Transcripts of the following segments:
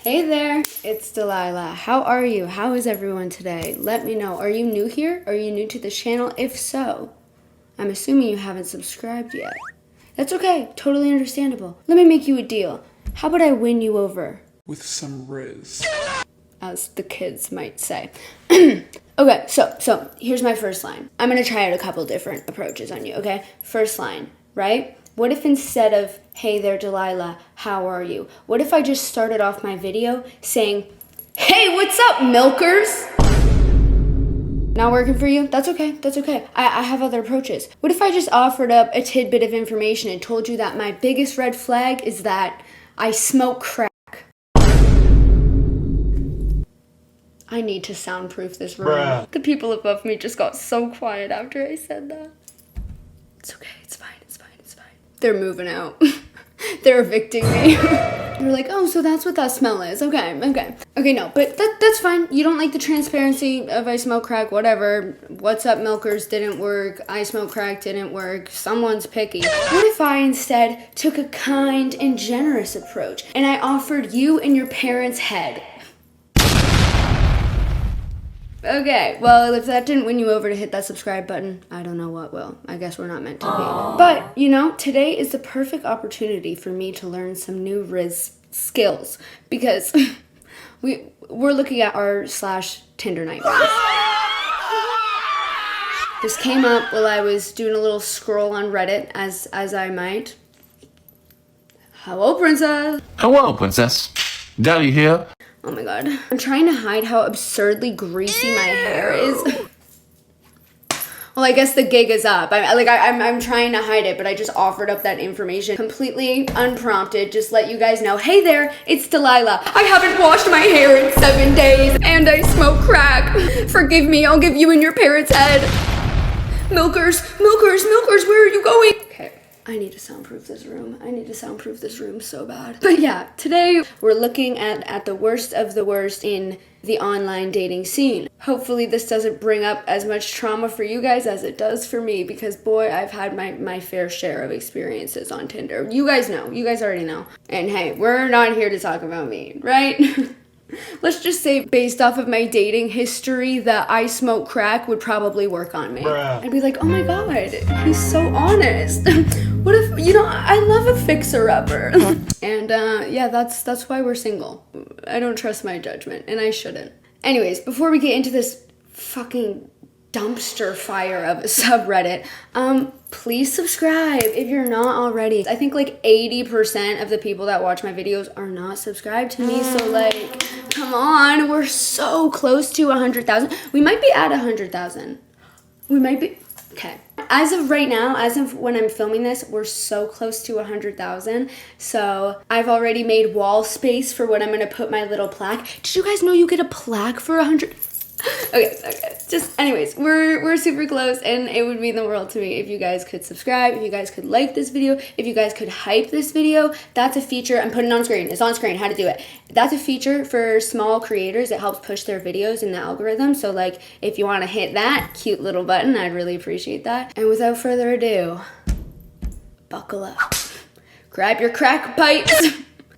Hey there, it's Delilah. How are you? How is everyone today? Let me know. Are you new here? Are you new to this channel? If so, I'm assuming you haven't subscribed yet. That's okay, totally understandable. Let me make you a deal. How about I win you over? With some riz. As the kids might say. Okay, so here's my first line. I'm gonna try out a couple different approaches on you, okay? First line, right? What if instead of, hey there, Delilah, how are you? What if I just started off my video saying, hey, what's up, milkers? Not working for you? That's okay, that's okay. I have other approaches. What if I just offered up a tidbit of information and told you that my biggest red flag is that I smoke crack? I need to soundproof this room. Bruh. The people above me just got so quiet after I said that. It's okay, it's fine, it's fine, it's fine. They're moving out. They're evicting me. They're like, oh, so that's what that smell is. Okay. Okay, no, but that's fine. You don't like the transparency of I smoke crack, whatever. What's up, milkers didn't work. I smoke crack didn't work. Someone's picky. What if I instead took a kind and generous approach and I offered you in your parents' head? Okay, well, if that didn't win you over to hit that subscribe button, I don't know what will. I guess we're not meant to be. But, you know, today is the perfect opportunity for me to learn some new Riz skills because we're looking at our / Tinder nightmares. This came up while I was doing a little scroll on Reddit, as I might. Hello, princess. Hello, princess. Daddy here. Oh my god. I'm trying to hide how absurdly greasy my hair is. Well, I guess the gig is up. I'm trying to hide it, but I just offered up that information completely unprompted. Just let you guys know, hey there, it's Delilah. I haven't washed my hair in 7 days, and I smoke crack. Forgive me, I'll give you in your parents' head. Milkers, where are you going? Okay. I need to soundproof this room. I need to soundproof this room so bad. But yeah, today we're looking at the worst of the worst in the online dating scene. Hopefully this doesn't bring up as much trauma for you guys as it does for me because boy, I've had my fair share of experiences on Tinder. You guys know. You guys already know. And hey, we're not here to talk about me, right? Let's just say based off of my dating history that I smoke crack would probably work on me. Bruh. I'd be like, oh my god, he's so honest. What if, you know, I love a fixer-upper. And yeah, that's why we're single. I don't trust my judgment, and I shouldn't. Anyways, before we get into this fucking dumpster fire of a subreddit, please subscribe if you're not already. I think like 80% of the people that watch my videos are not subscribed to me, so like, come on, we're so close to 100,000. We might be at 100,000. We might be, okay. As of right now, as of when I'm filming this, we're so close to 100,000. So I've already made wall space for when I'm gonna put my little plaque. Did you guys know you get a plaque for 100? Okay. Just anyways, we're super close and it would mean the world to me if you guys could subscribe, if you guys could like this video, if you guys could hype this video. That's a feature. I'm putting it on screen. It's on screen how to do it. That's a feature for small creators. It helps push their videos in the algorithm. So like if you want to hit that cute little button, I'd really appreciate that. And without further ado, buckle up. Grab your crack pipes.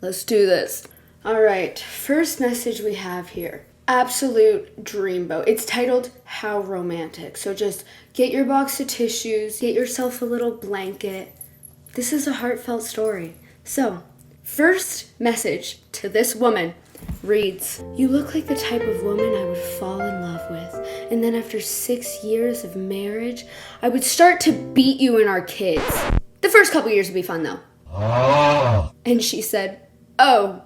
Let's do this. All right, first message we have here. Absolute dreamboat. It's titled How Romantic. So just get your box of tissues, get yourself a little blanket. This is a heartfelt story. So, first message to this woman reads, you look like the type of woman I would fall in love with. And then after 6 years of marriage, I would start to beat you and our kids. The first couple years would be fun though. Oh. And she said, oh.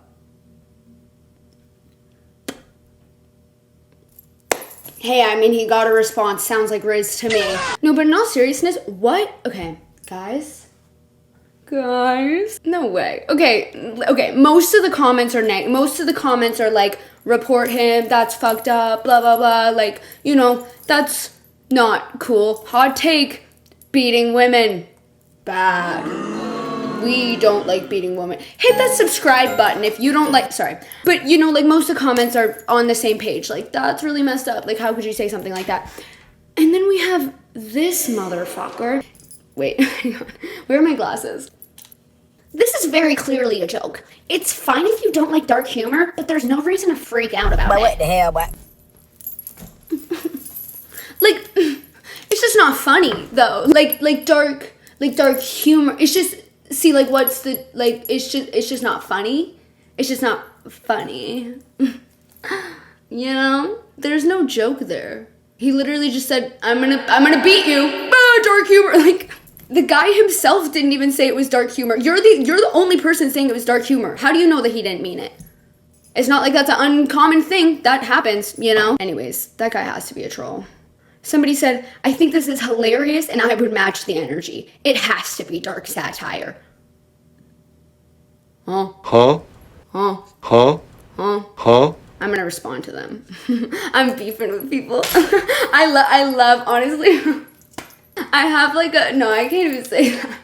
Hey, I mean, he got a response. Sounds like Riz to me. No, but in all seriousness, what? Okay, guys, no way. Okay, most of the comments are most of the comments are like, report him, that's fucked up, blah, blah, blah. Like, you know, that's not cool. Hot take, beating women, bad. We don't like beating women. Hit that subscribe button if you don't like, sorry. But you know, like most of the comments are on the same page. Like that's really messed up. Like how could you say something like that? And then we have this motherfucker. Wait, hang on. Where are my glasses? This is very clearly a joke. It's fine if you don't like dark humor, but there's no reason to freak out about it. What the hell, what? Like, it's just not funny, though. Like dark humor. It's just, see, like, what's the, like, it's just not funny. It's just not funny. You know? There's no joke there. He literally just said, I'm gonna beat you. Ah, dark humor. Like, the guy himself didn't even say it was dark humor. You're the only person saying it was dark humor. How do you know that he didn't mean it? It's not like that's an uncommon thing. That happens, you know? Anyways, that guy has to be a troll. Somebody said, I think this is hilarious and I would match the energy. It has to be dark satire. Huh? Huh? Huh? Huh? Huh? Huh? I'm gonna respond to them. I'm beefing with people. I love, honestly. I have like no, I can't even say that.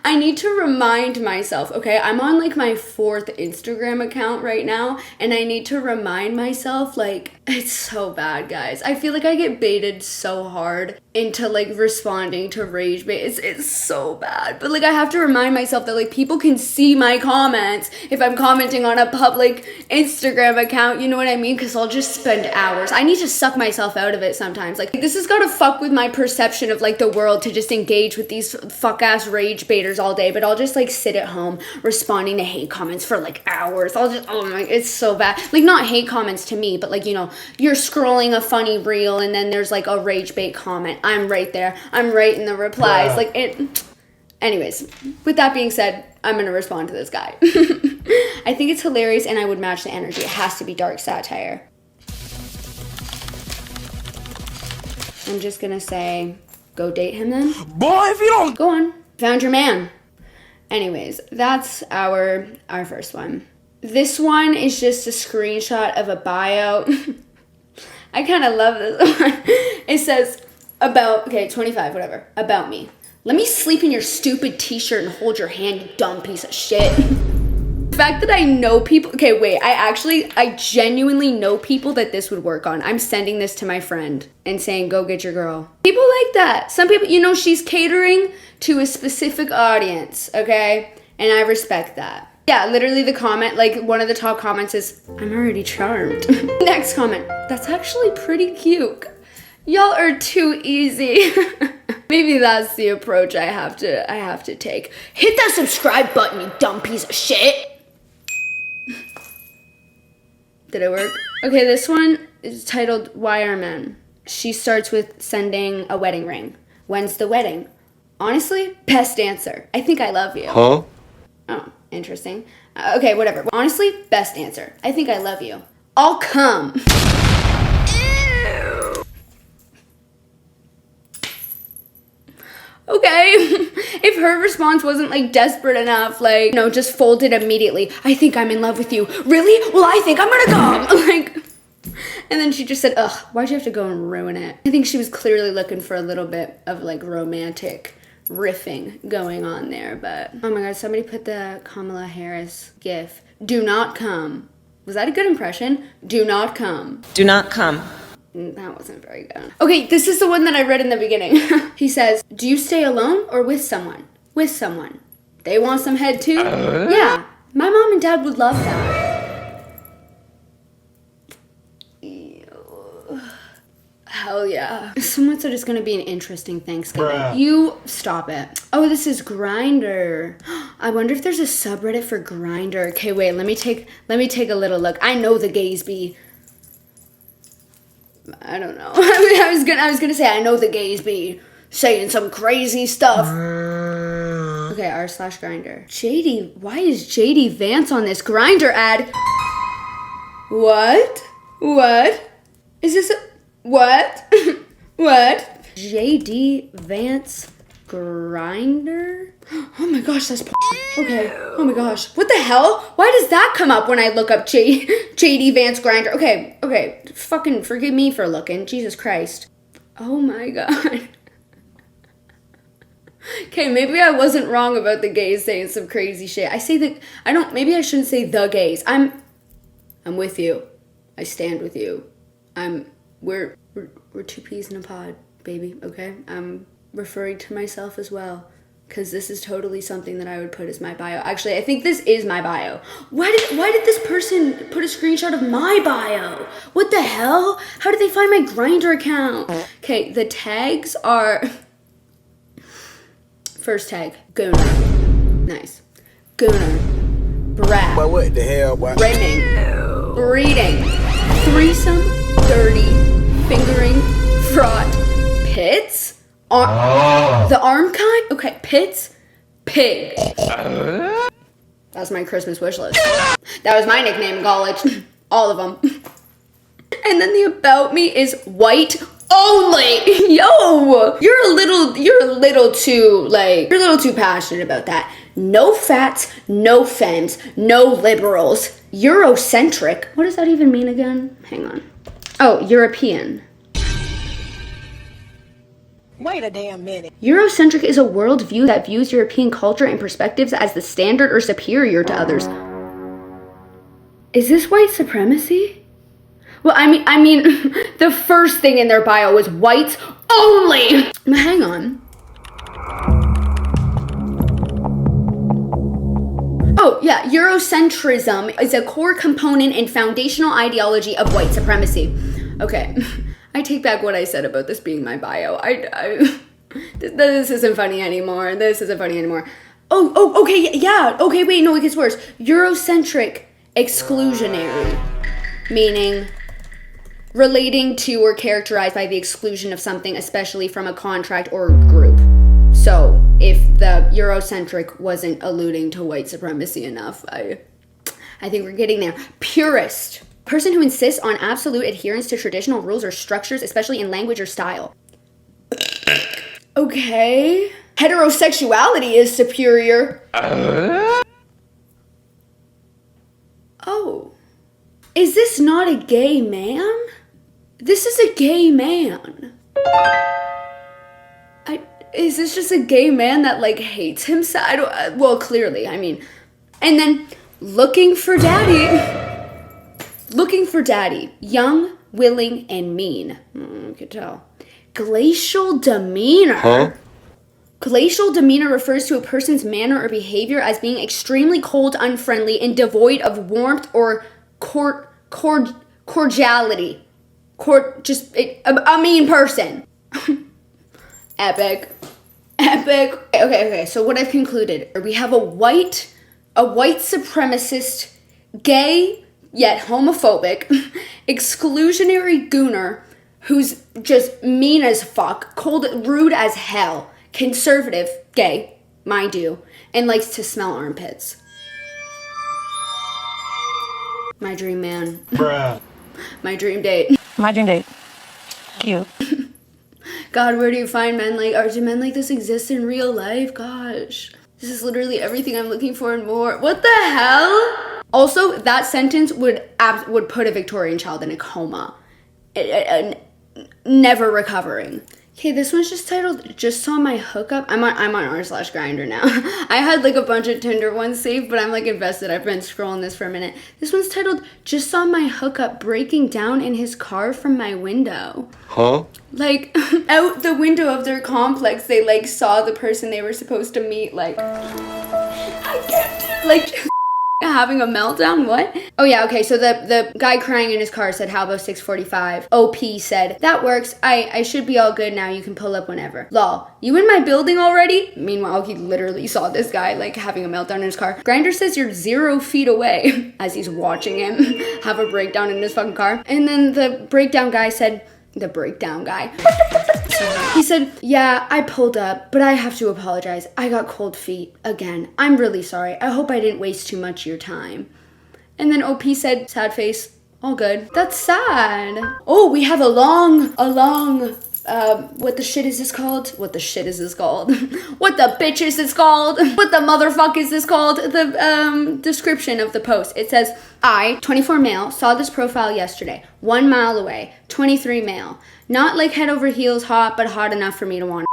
I need to remind myself, okay, I'm on like my 4th Instagram account right now, and I need to remind myself, like, it's so bad, guys. I feel like I get baited so hard into like responding to rage bait. It's so bad. But like I have to remind myself that like people can see my comments if I'm commenting on a public Instagram account, you know what I mean? Because I'll just spend hours. I need to suck myself out of it sometimes. Like this has got to fuck with my perception of like the world to just engage with these fuck ass rage baiters all day, but I'll just like sit at home responding to hate comments for like hours. I'll just, oh my, it's so bad. Like not hate comments to me, but like, you know, you're scrolling a funny reel and then there's like a rage bait comment. I'm right there. I'm right in the replies. Bruh. Like it. Anyways, with that being said, I'm going to respond to this guy. I think it's hilarious and I would match the energy. It has to be dark satire. I'm just going to say, go date him then. Boy, if you don't... Go on. Found your man. Anyways, that's our first one. This one is just a screenshot of a bio. I kind of love this one. It says, about, okay, 25, whatever, about me. Let me sleep in your stupid t-shirt and hold your hand, you dumb piece of shit. The fact that I know people, okay, wait, I genuinely know people that this would work on. I'm sending this to my friend and saying, go get your girl. People like that. Some people, you know, she's catering to a specific audience, okay? And I respect that. Yeah, literally the comment, like one of the top comments is, I'm already charmed. Next comment, that's actually pretty cute. Y'all are too easy. Maybe that's the approach I have to take. Hit that subscribe button, you dumb piece of shit. Did it work? Okay, this one is titled Why Are Men? She starts with sending a wedding ring. When's the wedding? Honestly, best answer. I think I love you. Huh? Oh, interesting. Okay, whatever. Honestly, best answer. I think I love you. I'll come. Okay, if her response wasn't like desperate enough, like, you know, just fold it immediately. I think I'm in love with you. Really? Well, I think I'm gonna come. Like, and then she just said, ugh, why'd you have to go and ruin it? I think she was clearly looking for a little bit of like romantic riffing going on there, but oh my god, somebody put the Kamala Harris gif. Do not come. Was that a good impression? Do not come. Do not come. That wasn't very good. Okay, this is the one that I read in the beginning. He says, do you stay alone or with someone? With someone. They want some head too? Yeah, my mom and dad would love that. Ew. Hell yeah. Someone said it's gonna be an interesting Thanksgiving. Bruh. You stop it. Oh, this is Grindr. I wonder if there's a subreddit for Grindr. Okay, wait, let me take a little look. I know the gays be. I don't know. I was gonna say I know the gays be saying some crazy stuff. Okay, r/Grindr. JD, why is JD Vance on this Grindr ad? What? What? Is this a, what? What? JD Vance Grindr? Oh my gosh, that's okay. Oh my gosh. What the hell? Why does that come up when I look up JD Vance Grindr? Okay. Fucking forgive me for looking. Jesus Christ. Oh my god. Okay, maybe I wasn't wrong about the gays saying some crazy shit. I say that maybe I shouldn't say the gays. I'm with you. I stand with you. We're two peas in a pod, baby, okay? I'm referring to myself as well. because this is totally something that I would put as my bio. Actually, I think this is my bio. Why did this person put a screenshot of my bio? What the hell? How did they find my Grindr account? Okay, the tags are... First tag, gooner. Nice. Gooner. Brat. But what the hell, boy? Rimming. Breeding. Threesome. Dirty. Fingering. Fraud. Pits. The arm kind? Okay, pits. Pig. That's my Christmas wish list. That was my nickname in college. All of them. And then the about me is white only. Yo, you're a little too passionate about that. No fats, no femmes, no liberals. Eurocentric. What does that even mean again? Hang on. Oh, European. Wait a damn minute. Eurocentric is a worldview that views European culture and perspectives as the standard or superior to others. Is this white supremacy? Well, I mean, the first thing in their bio was whites only. Hang on. Oh, yeah, Eurocentrism is a core component and foundational ideology of white supremacy. Okay, I take back what I said about this being my bio. This isn't funny anymore. Oh, okay, yeah. Okay, wait, no, it gets worse. Eurocentric exclusionary, meaning relating to or characterized by the exclusion of something, especially from a contract or group. So, if the Eurocentric wasn't alluding to white supremacy enough, I think we're getting there. Purist. Person who insists on absolute adherence to traditional rules or structures, especially in language or style. Okay. Heterosexuality is superior. Oh. Is this not a gay man? This is a gay man. Is this just a gay man that, like, hates himself? Well, clearly, I mean. And then, looking for daddy. Looking for daddy. Young, willing, and mean. I could tell. Glacial demeanor. Huh? Glacial demeanor refers to a person's manner or behavior as being extremely cold, unfriendly, and devoid of warmth or cordiality. A mean person. Epic. Okay, so what I've concluded, we have a white supremacist, gay, yet homophobic, exclusionary gooner who's just mean as fuck, cold, rude as hell, conservative, gay, mind you, and likes to smell armpits. My dream man. Bruh. My dream date. My dream date. Cute. God, where do you find men like, do men like this exist in real life? Gosh, this is literally everything I'm looking for and more. What the hell? Also, that sentence would put a Victorian child in a coma, never recovering. Okay, this one's just titled "Just Saw My Hookup." I'm on r/Grindr now. I had like a bunch of Tinder ones saved, but I'm like invested. I've been scrolling this for a minute. This one's titled "Just Saw My Hookup Breaking Down in His Car from My Window." Huh? Like out the window of their complex, they like saw the person they were supposed to meet. Like, I can't do like. Having a meltdown? What? Oh yeah, okay, so the guy crying in his car said, how about 6:45? OP said, that works. I should be all good now. You can pull up whenever. Lol, you in my building already? Meanwhile, he literally saw this guy like having a meltdown in his car. Grindr says you're 0 feet away as he's watching him have a breakdown in his fucking car. And then the breakdown guy said, the breakdown guy. He said, yeah, I pulled up, but I have to apologize. I got cold feet again. I'm really sorry. I hope I didn't waste too much of your time. And then OP said, sad face, all good. That's sad. Oh, we have a long, what the shit is this called? What the shit is this called? What the bitch is this called? What the motherfuck is this called? The description of the post. It says, I, 24 male, saw this profile yesterday. 1 mile away. 23 male. Not like head over heels hot, but hot enough for me to want.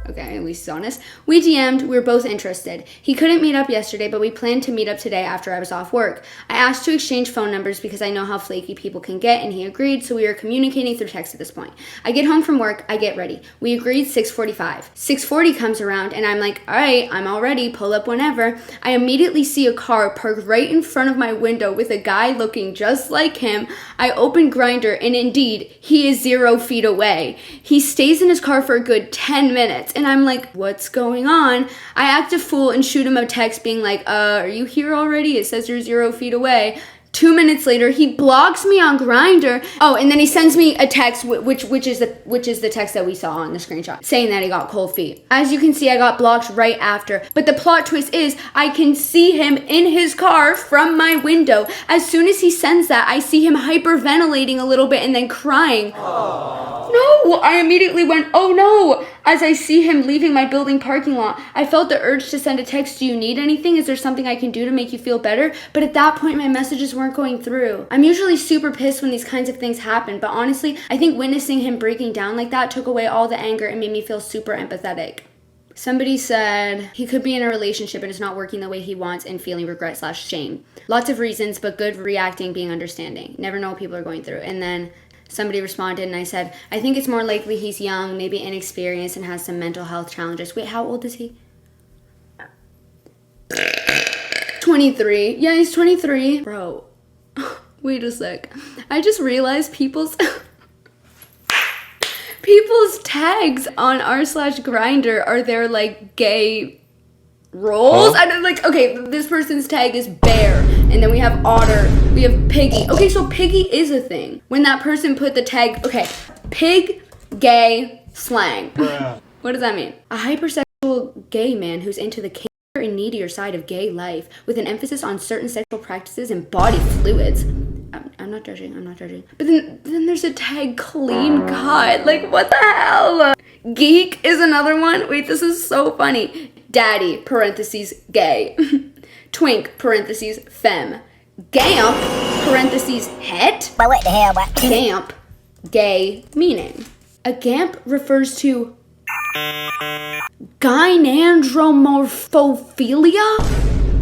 Okay. Okay, at least he's honest. We DM'd, we were both interested. He couldn't meet up yesterday, but we planned to meet up today after I was off work. I asked to exchange phone numbers because I know how flaky people can get, and he agreed, so we are communicating through text at this point. I get home from work, I get ready. We agreed 6:45. 6:40 comes around, and I'm like, all right, I'm all ready, pull up whenever. I immediately see a car parked right in front of my window with a guy looking just like him. I open Grindr, and indeed, he is 0 feet away. He stays in his car for a good 10 minutes, and I'm like, what's going on? I act a fool and shoot him a text being like, are you here already? It says you're 0 feet away. 2 minutes later, he blocks me on Grindr. Oh, and then he sends me a text, which is the text that we saw on the screenshot, saying that he got cold feet. As you can see, I got blocked right after. But the plot twist is, I can see him in his car from my window. As soon as he sends that, I see him hyperventilating a little bit and then crying. Aww. No, I immediately went, oh no. As I see him leaving my building parking lot, I felt the urge to send a text, do you need anything? Is there something I can do to make you feel better? But at that point, my messages weren't going through. I'm usually super pissed when these kinds of things happen, but honestly, I think witnessing him breaking down like that took away all the anger and made me feel super empathetic. Somebody said he could be in a relationship and it's not working the way he wants and feeling regret/shame. Lots of reasons, but good reacting, being understanding. Never know what people are going through. And then somebody responded and I said, I think it's more likely he's young, maybe inexperienced, and has some mental health challenges. Wait, how old is he? 23. Yeah, he's 23. Bro, wait a sec. I just realized people's tags on r/Grindr are their like gay roles. Huh? I don't like, okay, this person's tag is bear, and then we have otter, we have piggy. Okay, so piggy is a thing. When that person put the tag, okay, pig, gay, slang. What does that mean? A hypersexual gay man who's into the and needier side of gay life with an emphasis on certain sexual practices and body fluids. I'm not judging. But then there's a tag clean cut. Like, what the hell? Geek is another one. Wait, this is so funny. Daddy, parentheses, gay. Twink, parentheses, femme. Gamp, parentheses, het. But what the hell, what? Gamp, gay, meaning. A gamp refers to gynandromorphophilia,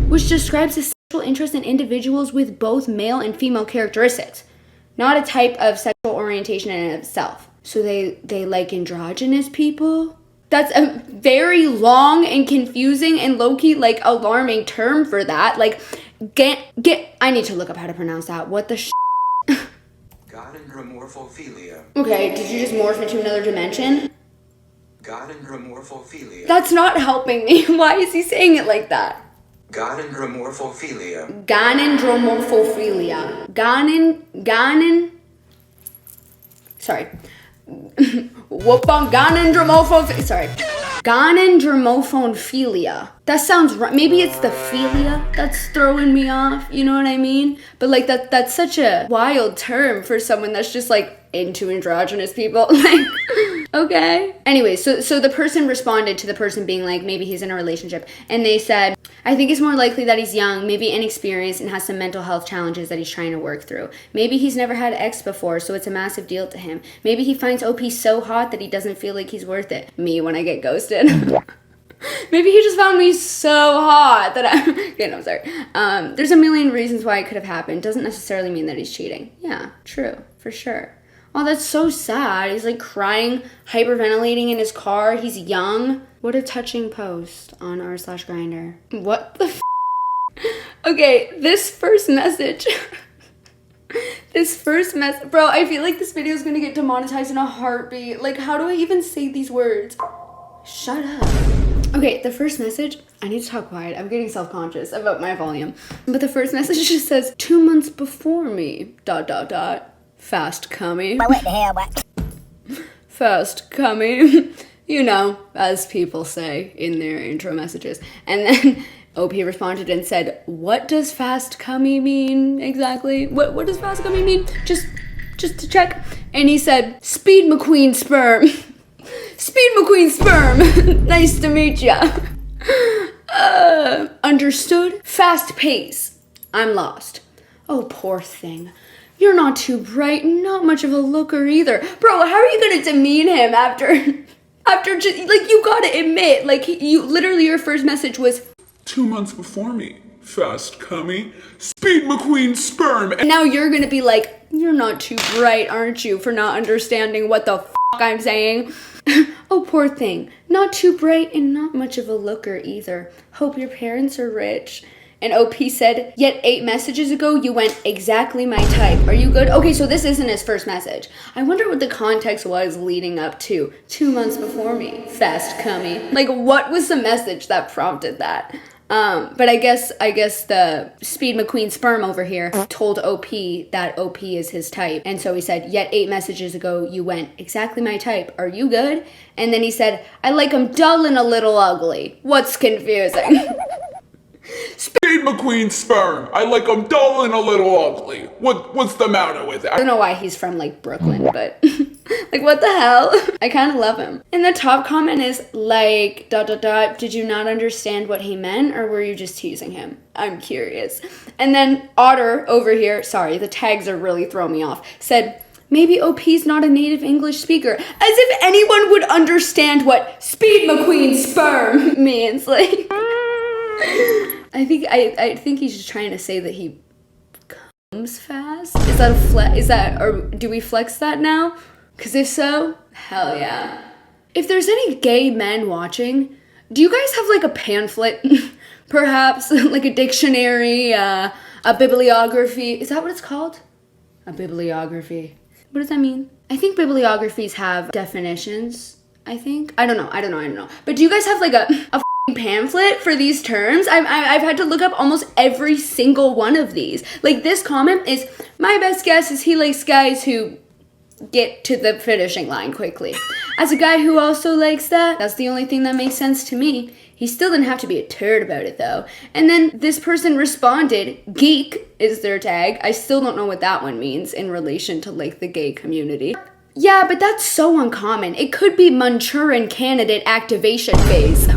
which describes a sexual interest in individuals with both male and female characteristics, not a type of sexual orientation in and of itself. So they like androgynous people? That's a very long and confusing and low-key, like, alarming term for that. Like, I need to look up how to pronounce that. What the Gynandromorphophilia. Okay, did you just morph into another dimension? Gynandromorphophilia. That's not helping me. Why is he saying it like that? Gynandromorphophilia. Gynandromorphophilia. Gynandromophophilia. That sounds right. Maybe it's the philia that's throwing me off. You know what I mean? But like that's such a wild term for someone that's just like into androgynous people. Like, okay. Anyway, so the person responded to the person being like, maybe he's in a relationship, and they said, I think it's more likely that he's young, maybe inexperienced, and has some mental health challenges that he's trying to work through. Maybe he's never had X before, so it's a massive deal to him. Maybe he finds OP so hot that he doesn't feel like he's worth it. Me when I get ghosted. Maybe he just found me so hot that I'm sorry. There's a million reasons why it could have happened. Doesn't necessarily mean that he's cheating. Yeah, true, for sure. Oh, that's so sad. He's like crying, hyperventilating in his car. He's young. What a touching post on r/Grindr. What the Okay, this first message. Bro, I feel like this video is gonna get demonetized in a heartbeat. Like, how do I even say these words? Shut up. Okay, the first message, I need to talk quiet. I'm getting self-conscious about my volume. But the first message just says, 2 months before me, ... Fast coming. But what the hell, what? Fast coming. You know, as people say in their intro messages. And then OP responded and said, what does fast coming mean exactly? What does fast coming mean? Just to check. And he said, Speed McQueen sperm. Speed McQueen sperm. Nice to meet ya. Understood? Fast pace. I'm lost. Oh, poor thing. You're not too bright, not much of a looker either. Bro, how are you gonna demean him after After just, like, you gotta admit, like, you literally, your first message was 2 months before me. Fast cummy. Speed McQueen sperm. and now you're gonna be like, you're not too bright, aren't you, for not understanding what the f I'm saying? Oh, poor thing. Not too bright and not much of a looker either. Hope your parents are rich. And OP said, yet 8 messages ago, you went exactly my type. Are you good? Okay, so this isn't his first message. I wonder what the context was leading up to 2 months before me. Fast cummy. Like, what was the message that prompted that? But I guess the Speed McQueen sperm over here told OP that OP is his type. And so he said, yet 8 messages ago, you went exactly my type. Are you good? And then he said, I like 'em dull and a little ugly. What's confusing? Speed McQueen sperm. I like 'em dull and a little ugly. What's the matter with I that? don't know why he's from, like, Brooklyn, but like, what the hell? I kind of love him. And the top comment is like, ... did you not understand what he meant, or were you just teasing him? I'm curious. And then Otter over here, sorry, the tags are really throwing me off, said, maybe OP's not a native English speaker. As if anyone would understand what Speed McQueen sperm means. Like, I think he's just trying to say that he comes fast. Is that a flex? Or do we flex that now? Because if so, hell yeah. If there's any gay men watching, do you guys have like a pamphlet? Perhaps like a dictionary, a bibliography. Is that what it's called? A bibliography. What does that mean? I think bibliographies have definitions, I think. I don't know. But do you guys have like a pamphlet for these terms? I've had to look up almost every single one of these. Like, this comment is, my best guess is he likes guys who get to the finishing line quickly. As a guy who also likes that, that's the only thing that makes sense to me. He still didn't have to be a turd about it though. And then this person responded, geek is their tag. I still don't know what that one means in relation to like the gay community. Yeah, but that's so uncommon. It could be Manchurian candidate activation phase.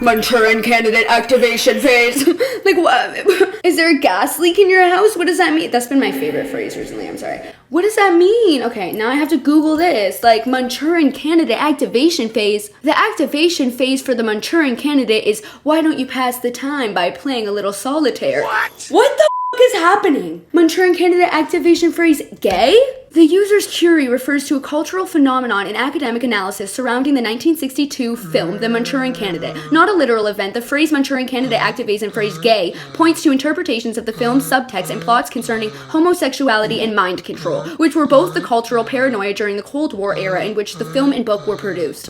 Manchurian candidate activation phase. Like, what? Is there a gas leak in your house? What does that mean? That's been my favorite phrase recently, I'm sorry. What does that mean? Okay, now I have to Google this. Like, Manchurian candidate activation phase. The activation phase for the Manchurian candidate is, why don't you pass the time by playing a little solitaire? What the is happening? Manchurian candidate activation phrase gay? The user's query refers to a cultural phenomenon in academic analysis surrounding the 1962 film The Manchurian Candidate. Not a literal event, the phrase Manchurian candidate activation phrase gay points to interpretations of the film's subtext and plots concerning homosexuality and mind control, which were both the cultural paranoia during the Cold War era in which the film and book were produced.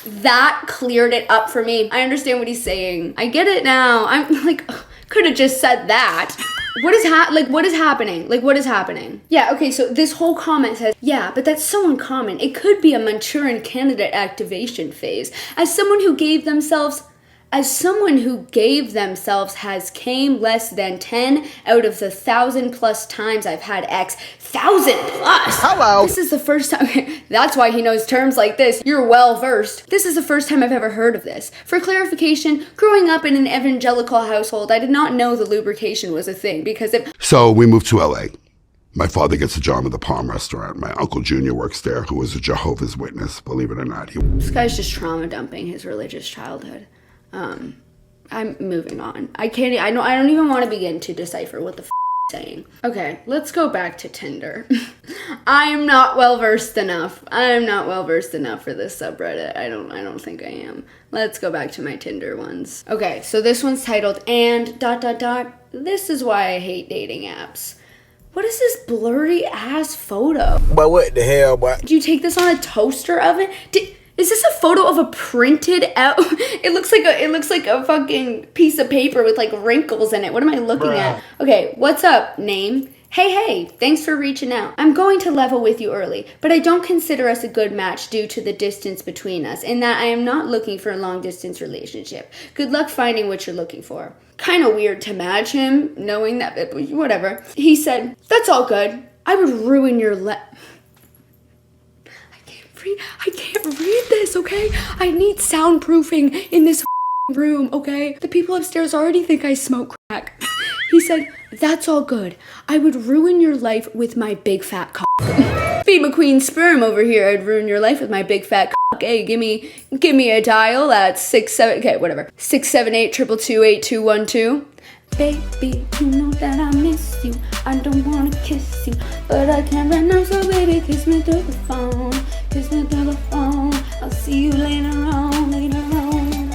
That cleared it up for me. I understand what he's saying. I get it now. I'm like, could have just said that. What is happening? Like, what is happening? Yeah, okay, so this whole comment says, yeah, but that's so uncommon. It could be a Manchurian candidate activation phase. As someone who gave themselves has came less than 10 out of the 1,000+ times I've had X. 1,000+! Hello! This is the first time, okay, that's why he knows terms like this. You're well versed. This is the first time I've ever heard of this. For clarification, growing up in an evangelical household, I did not know the lubrication was a thing, because if— So we moved to LA. My father gets a job at the Palm restaurant. My Uncle Junior works there, who is a Jehovah's Witness, believe it or not. This guy's just trauma dumping his religious childhood. I'm moving on. I don't even want to begin to decipher what the saying. Okay, let's go back to Tinder. I'm not well versed enough for this subreddit. I don't think I am. Let's go back to my Tinder ones. Okay, so this one's titled, and ... This is why I hate dating apps. What is this blurry ass photo? But what the hell, boy? Did you take this on a toaster oven? Is this a photo of a printed out? It looks like a fucking piece of paper with like wrinkles in it. What am I looking at? Okay, what's up, name? Hey, thanks for reaching out. I'm going to level with you early, but I don't consider us a good match due to the distance between us, in that I am not looking for a long distance relationship. Good luck finding what you're looking for. Kind of weird to match him, knowing that, but whatever. He said, that's all good. I would ruin your I can't read this, okay? I need soundproofing in this room, okay? The people upstairs already think I smoke crack. He said, that's all good. I would ruin your life with my big fat cock. Feed McQueen sperm over here. I'd ruin your life with my big fat cock. Hey, give me a dial at 678 222 8212. Baby, you know that I miss you. I don't wanna kiss you, but I can't right now, so baby, kiss me through the phone. Kiss me through the phone. I'll see you later on, later on.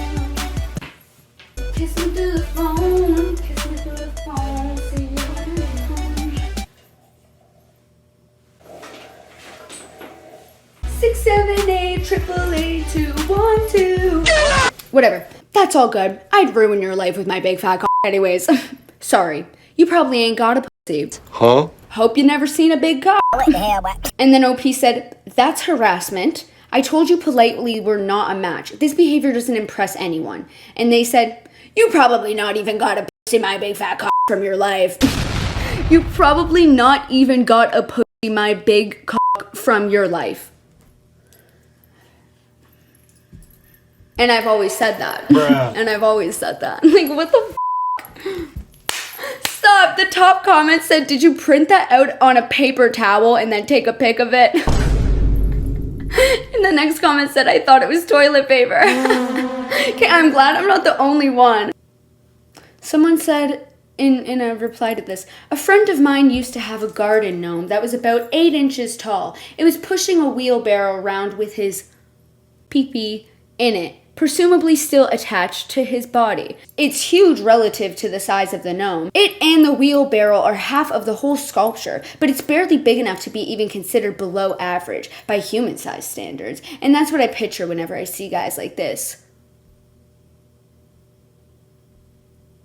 Kiss me through the phone. Kiss me through the phone. See you later on. 678 888 212. Whatever. That's all good. I'd ruin your life with my big fat cock. Anyways, sorry. You probably ain't got a pussy. Huh? Hope you never seen a big cock. And then OP said, that's harassment. I told you politely we're not a match. This behavior doesn't impress anyone. And they said, you probably not even got a pussy, my big fat cock, from your life. You probably not even got a pussy, my big cock, from your life. And I've always said that. Bruh. And I've always said that. Like, what the Stop. The top comment said, did you print that out on a paper towel and then take a pic of it? And the next comment said, I thought it was toilet paper. Okay, I'm glad I'm not the only one. Someone said in a reply to this, a friend of mine used to have a garden gnome that was about 8 inches tall. It was pushing a wheelbarrow around with his pee-pee in it, presumably still attached to his body. It's huge relative to the size of the gnome. It and the wheelbarrow are half of the whole sculpture, but it's barely big enough to be even considered below average by human-sized standards. And that's what I picture whenever I see guys like this.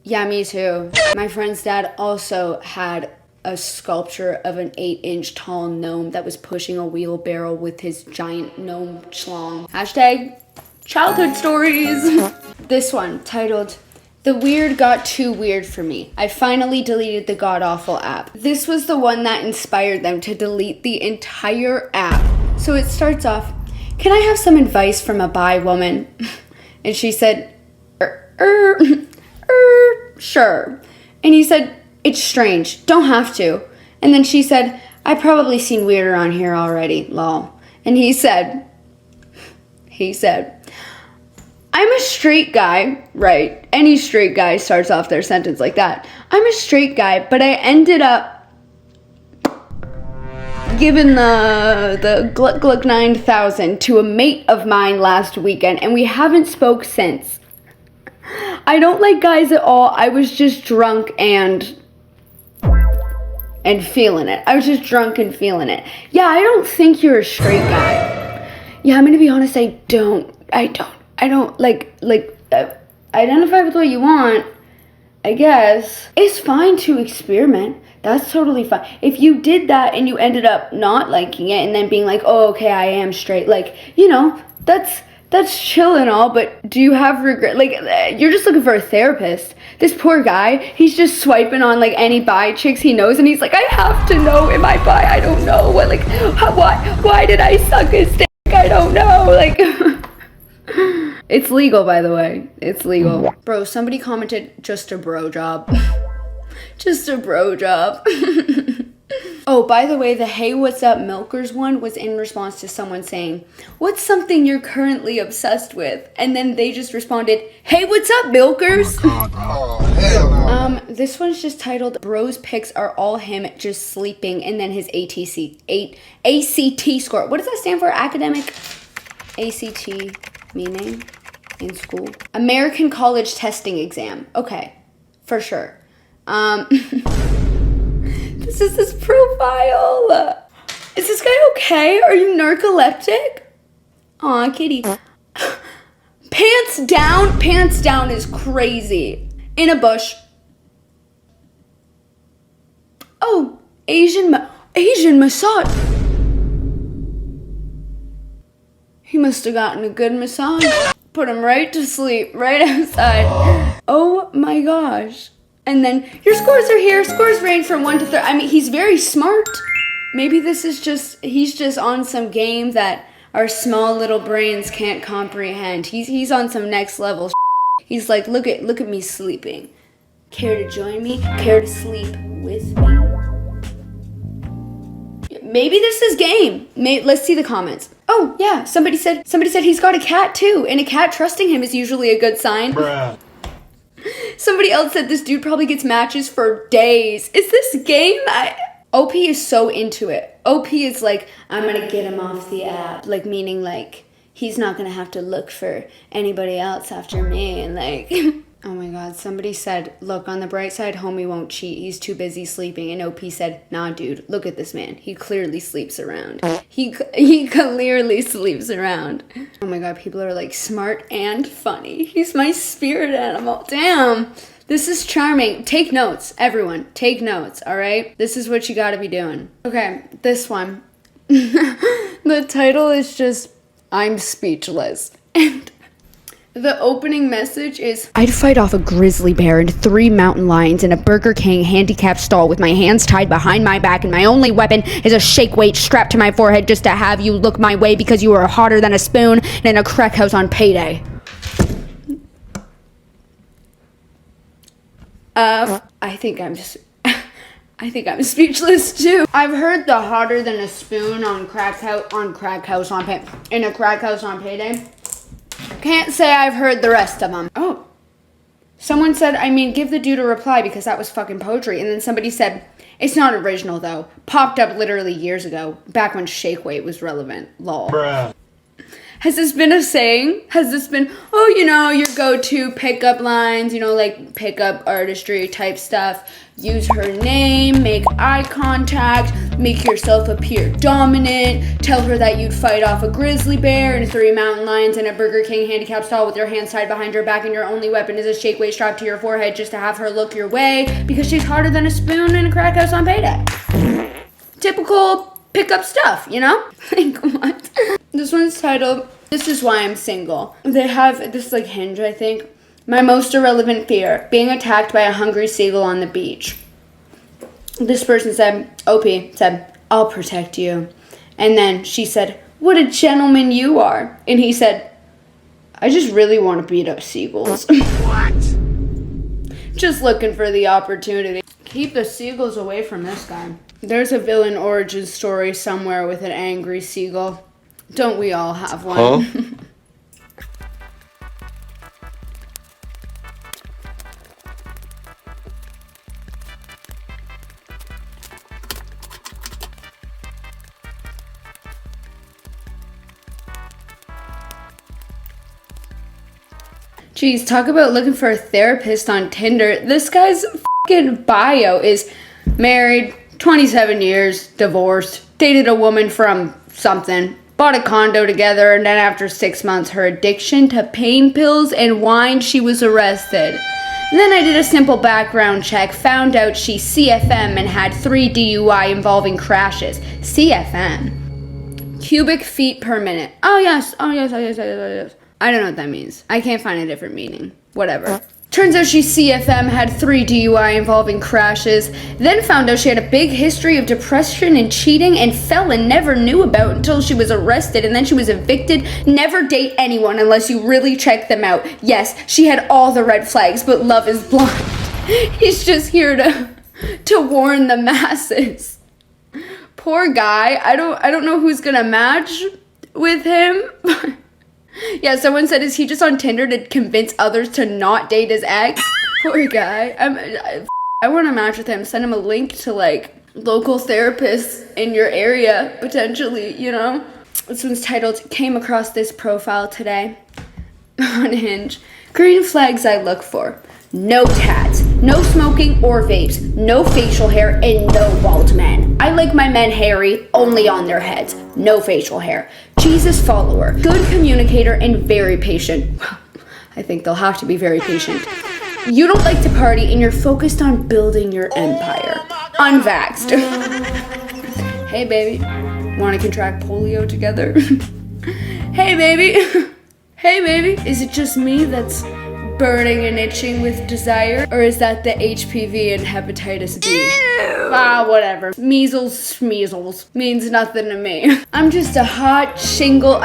Yeah, me too. My friend's dad also had a sculpture of an 8-inch tall gnome that was pushing a wheelbarrow with his giant gnome schlong. Hashtag childhood stories. This one, titled, The Weird Got Too Weird for Me. I finally deleted the god-awful app. This was the one that inspired them to delete the entire app. So it starts off, can I have some advice from a bi woman? And she said, sure. And he said, it's strange, don't have to. And then she said, I've probably seen weirder on here already, lol. And he said, I'm a straight guy, right? Any straight guy starts off their sentence like that. I'm a straight guy, but I ended up giving the Gluck Gluck 9000 to a mate of mine last weekend, and we haven't spoke since. I don't like guys at all. I was just drunk and feeling it. I was just drunk and feeling it. Yeah, I don't think you're a straight guy. Yeah, I'm gonna be honest, I don't identify with what you want, I guess. It's fine to experiment. That's totally fine. If you did that and you ended up not liking it and then being like, oh, okay, I am straight, like, you know, that's chill and all, but do you have regret? Like, you're just looking for a therapist. This poor guy, he's just swiping on, like, any bi chicks he knows, and he's like, I have to know, am I bi? I don't know. What, like, why did I suck his dick? I don't know. Like, it's legal, by the way. It's legal. Bro, somebody commented, just a bro job. Just a bro job. Oh, by the way, the hey, what's up milkers one was in response to someone saying, what's something you're currently obsessed with? And then they just responded, hey, what's up milkers? This one's just titled, Bro's pics are all him just sleeping, and then his ACT score. What does that stand for? Academic ACT meaning in school? American College Testing Exam. Okay, for sure. This is his profile. Is this guy okay? Are you narcoleptic? Aw, kitty. Pants down? Pants down is crazy. In a bush. Oh, Asian massage. He must have gotten a good massage. Put him right to sleep, right outside. Oh my gosh. And then, your scores are here. Scores range from 1 to 30. I mean, he's very smart. Maybe this is just, he's just on some game that our small little brains can't comprehend. He's on some next level shit. He's like, look at me sleeping. Care to join me? Care to sleep with me? Maybe this is game. Let's see the comments. Oh, yeah, somebody said he's got a cat too, and a cat trusting him is usually a good sign. Bruh. Somebody else said this dude probably gets matches for days. Is this game? OP is so into it. OP is like, I'm gonna get him off the app. Like, meaning like, he's not gonna have to look for anybody else after me. And like, oh my god, somebody said, look, on the bright side, homie won't cheat. He's too busy sleeping. And OP said, nah, dude, look at this man. He clearly sleeps around. He clearly sleeps around. Oh my god, people are like, smart and funny. He's my spirit animal. Damn. This is charming. Take notes, everyone. Take notes, all right? This is what you gotta be doing. Okay, this one. The title is just, I'm speechless. And the opening message is, I'd fight off a grizzly bear and 3 mountain lions in a Burger King handicapped stall with my hands tied behind my back, and my only weapon is a shake weight strapped to my forehead just to have you look my way because you are hotter than a spoon and in a crack house on payday. I think I'm speechless too. I've heard the hotter than a spoon in a crack house on payday. Can't say I've heard the rest of them. Oh. Someone said, give the dude a reply because that was fucking poetry. And then somebody said, it's not original though. Popped up literally years ago, back when shake weight was relevant. Lol. Bruh. Has this been a saying? Has this been, your go-to pickup lines, like pickup artistry type stuff? Use her name, make eye contact, make yourself appear dominant, tell her that you'd fight off a grizzly bear and 3 mountain lions in a Burger King handicap stall with your hands tied behind your back and your only weapon is a shake weight strapped to your forehead just to have her look your way because she's harder than a spoon in a crack house on payday. Typical pickup stuff, Like, what? This one's titled, This Is Why I'm Single. They have, this is like Hinge, I think. My most irrelevant fear, being attacked by a hungry seagull on the beach. This person said, OP said, I'll protect you. And then she said, what a gentleman you are. And he said, I just really want to beat up seagulls. What? Just looking for the opportunity. Keep the seagulls away from this guy. There's a villain origin story somewhere with an angry seagull. Don't we all have one? Huh? Jeez, talk about looking for a therapist on Tinder. This guy's fucking bio is married, 27 years, divorced, dated a woman from something, bought a condo together, and then after 6 months, her addiction to pain pills and wine, she was arrested. And then I did a simple background check, found out she's CFM and had 3 DUI involving crashes. CFM. Cubic feet per minute. Oh yes. I don't know what that means. I can't find a different meaning. Whatever. Turns out she's CFM, had 3 DUI involving crashes, then found out she had a big history of depression and cheating, and fell and never knew about until she was arrested, and then she was evicted. Never date anyone unless you really check them out. Yes, she had all the red flags, but love is blind. He's just here to warn the masses. Poor guy. I don't know who's gonna match with him. Yeah, someone said, is he just on Tinder to convince others to not date his ex? Poor guy. I want to match with him. Send him a link to, like, local therapists in your area, potentially, This one's titled, Came Across This Profile Today. On Hinge. Green flags I look for. No tats, no smoking or vapes, no facial hair, and no bald men. I like my men hairy, only on their heads, no facial hair. Jesus follower, good communicator, and very patient. I think they'll have to be very patient. You don't like to party, and you're focused on building your empire. Unvaxxed. Hey baby, want to contract polio together? Hey baby. Hey baby, is it just me that's burning and itching with desire? Or is that the HPV and hepatitis B? Ah, whatever. Measles means nothing to me. I'm just a hot single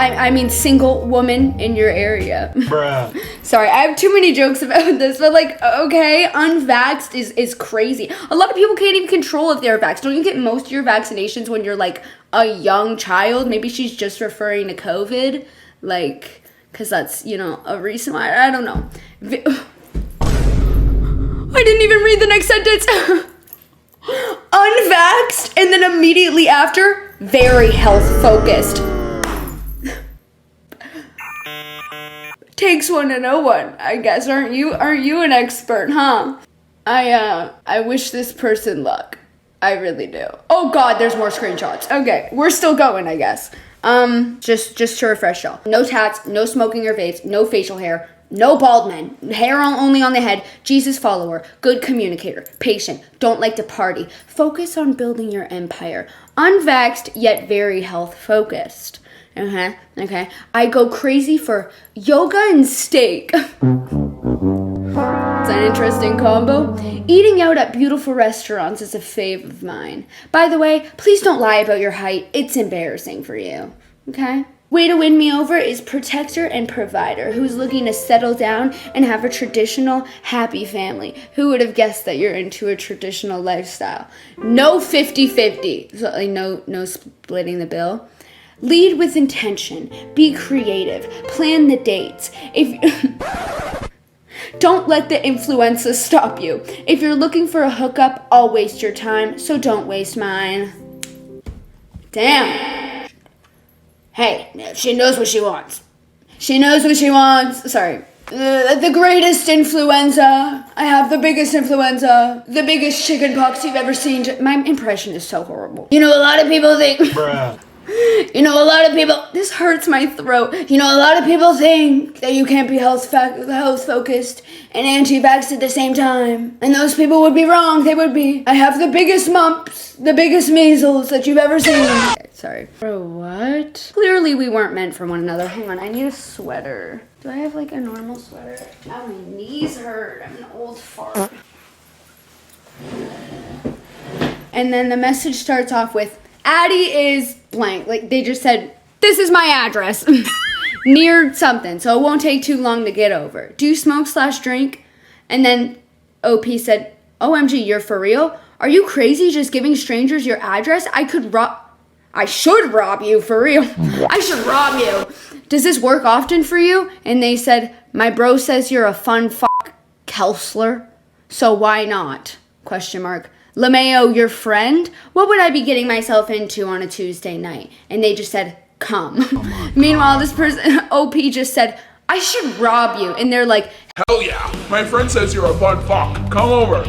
woman in your area. Bruh. Sorry, I have too many jokes about this, but like, okay, unvaxxed is crazy. A lot of people can't even control if they're vaxxed. Don't you get most of your vaccinations when you're like a young child? Maybe she's just referring to COVID, like, because that's, you know, a recent one. I don't know. I didn't even read the next sentence. Unvaxxed, and then immediately after, very health focused. Takes one to know one, I guess. Aren't you an expert, huh? I wish this person luck. I really do. Oh God, there's more screenshots. Okay, we're still going, I guess. Just to refresh y'all. No tats, no smoking or vapes, no facial hair, no bald men, hair only on the head, Jesus follower, good communicator, patient, don't like to party, focus on building your empire, unvaxxed yet very health focused. Okay. I go crazy for yoga and steak. It's an interesting combo. Eating out at beautiful restaurants is a fave of mine. By the way, please don't lie about your height. It's embarrassing for you. Okay? Way to win me over is protector and provider who's looking to settle down and have a traditional, happy family. Who would have guessed that you're into a traditional lifestyle? No 50-50. So, like, no splitting the bill. Lead with intention. Be creative. Plan the dates. Don't let the influenza stop you. If you're looking for a hookup, I'll waste your time, so don't waste mine. Damn. Hey, she knows what she wants. Sorry. The greatest influenza. I have the biggest influenza. The biggest chicken pox you've ever seen. My impression is so horrible. You know, a lot of people think... Bruh. This hurts my throat. You know, a lot of people think that you can't be health focused and anti-vax at the same time. And those people would be wrong. They would be. I have the biggest mumps, the biggest measles that you've ever seen. Okay, sorry. Bro, what? Clearly we weren't meant for one another. Hang on, I need a sweater. Do I have like a normal sweater? Now my knees hurt. I'm an old fart. And then the message starts off with, Addie is blank. Like, they just said, this is my address. Near something, so it won't take too long to get over. Do you smoke/drink? And then OP said, OMG, you're for real? Are you crazy just giving strangers your address? I should rob you, for real. I should rob you. Does this work often for you? And they said, my bro says you're a fun counselor, so why not? ? LeMayo, your friend? What would I be getting myself into on a Tuesday night? And they just said, come. Meanwhile, this person, OP, just said, I should rob you. And they're like, Hell yeah, my friend says you're a fun fuck. Come over.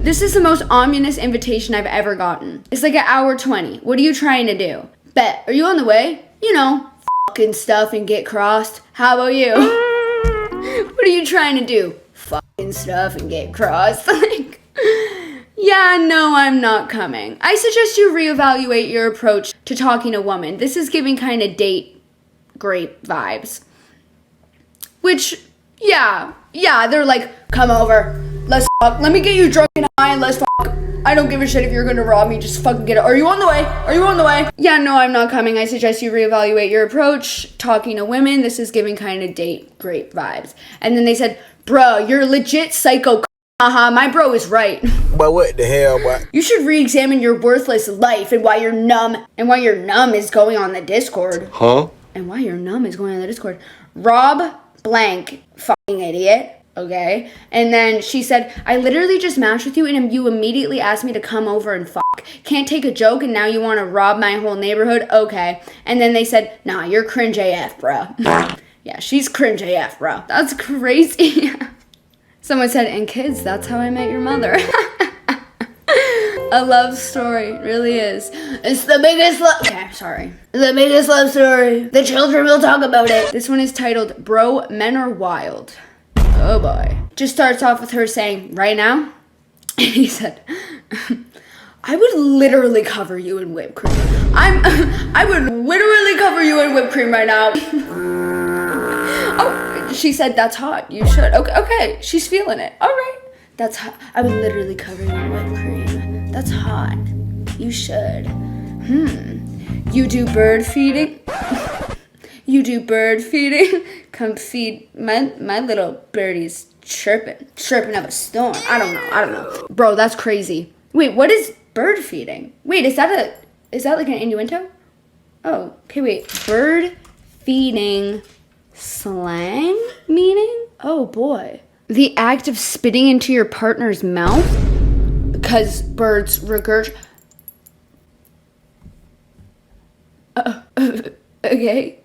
this is the most ominous invitation I've ever gotten. It's like 1:20. What are you trying to do? Bet. Are you on the way? You know, fucking stuff and get crossed. How about you? What are you trying to do? Fucking stuff and get crossed. Like... Yeah, no, I'm not coming. I suggest you reevaluate your approach to talking to women. This is giving kind of date grape vibes. Which, yeah, they're like, come over, let's fuck. Let me get you drunk and high and let's fuck. I don't give a shit if you're gonna rob me, just fucking get it. Are you on the way? Yeah, no, I'm not coming. I suggest you reevaluate your approach talking to women. This is giving kind of date grape vibes. And then they said, bro, you're legit psycho. My bro is right. But what the hell, boy? You should re-examine your worthless life and why you're numb is going on the Discord. Huh? And why you're numb is going on the Discord. Rob blank, fucking idiot. Okay? And then she said, I literally just matched with you and you immediately asked me to come over and fuck. Can't take a joke and now you want to rob my whole neighborhood? Okay. And then they said, nah, you're cringe AF, bro. Yeah, she's cringe AF, bro. That's crazy. Someone said, and kids, that's how I met your mother. A love story, it really is. It's the biggest love... Okay, sorry. The biggest love story. The children will talk about it. This one is titled, Bro, Men Are Wild. Oh boy. Just starts off with her saying, right now? And he said, I would literally cover you in whipped cream. I would literally cover you in whipped cream right now. Oh, She said, that's hot. You should. Okay. She's feeling it. All right. That's hot. I was literally covered in whipped cream. That's hot. You should. You do bird feeding? You do bird feeding? Come feed my little birdie's chirping up a storm. I don't know. Bro, that's crazy. Wait, what is bird feeding? Wait, is that like an innuendo? Oh, okay, wait. Bird feeding slang meaning? Oh boy. The act of spitting into your partner's mouth? Because birds regurgitate. Okay.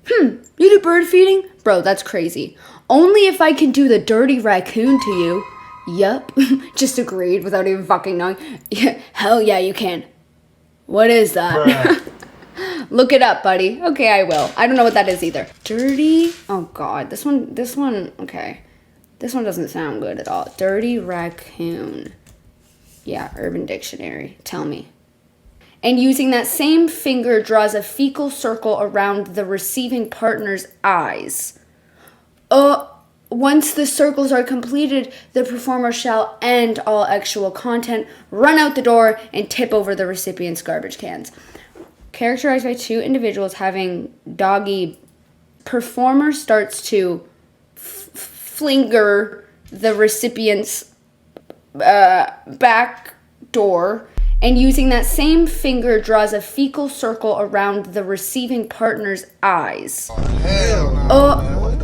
You do bird feeding? Bro, that's crazy. Only if I can do the dirty raccoon to you. Yup. Just agreed without even fucking knowing. Yeah, hell yeah, you can. What is that? Look it up, buddy. Okay, I will. I don't know what that is either. Dirty. Oh god, this one, okay. This one doesn't sound good at all. Dirty raccoon. Yeah, Urban Dictionary. Tell me. And using that same finger draws a fecal circle around the receiving partner's eyes. Once the circles are completed, the performer shall end all actual content, run out the door, and tip over the recipient's garbage cans. Characterized by two individuals having doggy, performer starts to flinger the recipient's back door, and using that same finger draws a fecal circle around the receiving partner's eyes.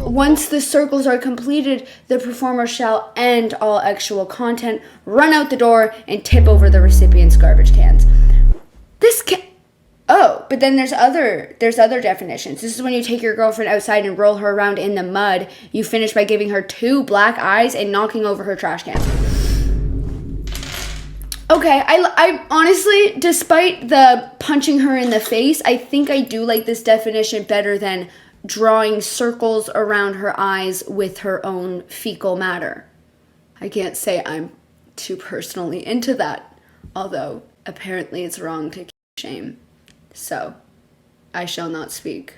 Once the circles are completed, the performer shall end all actual content, run out the door, and tip over the recipient's garbage cans. But then there's other definitions. This is when you take your girlfriend outside and roll her around in the mud. You finish by giving her 2 black eyes and knocking over her trash can. Okay, I honestly, despite the punching her in the face, I think I do like this definition better than drawing circles around her eyes with her own fecal matter. I can't say I'm too personally into that, although apparently it's wrong to shame. So, I shall not speak.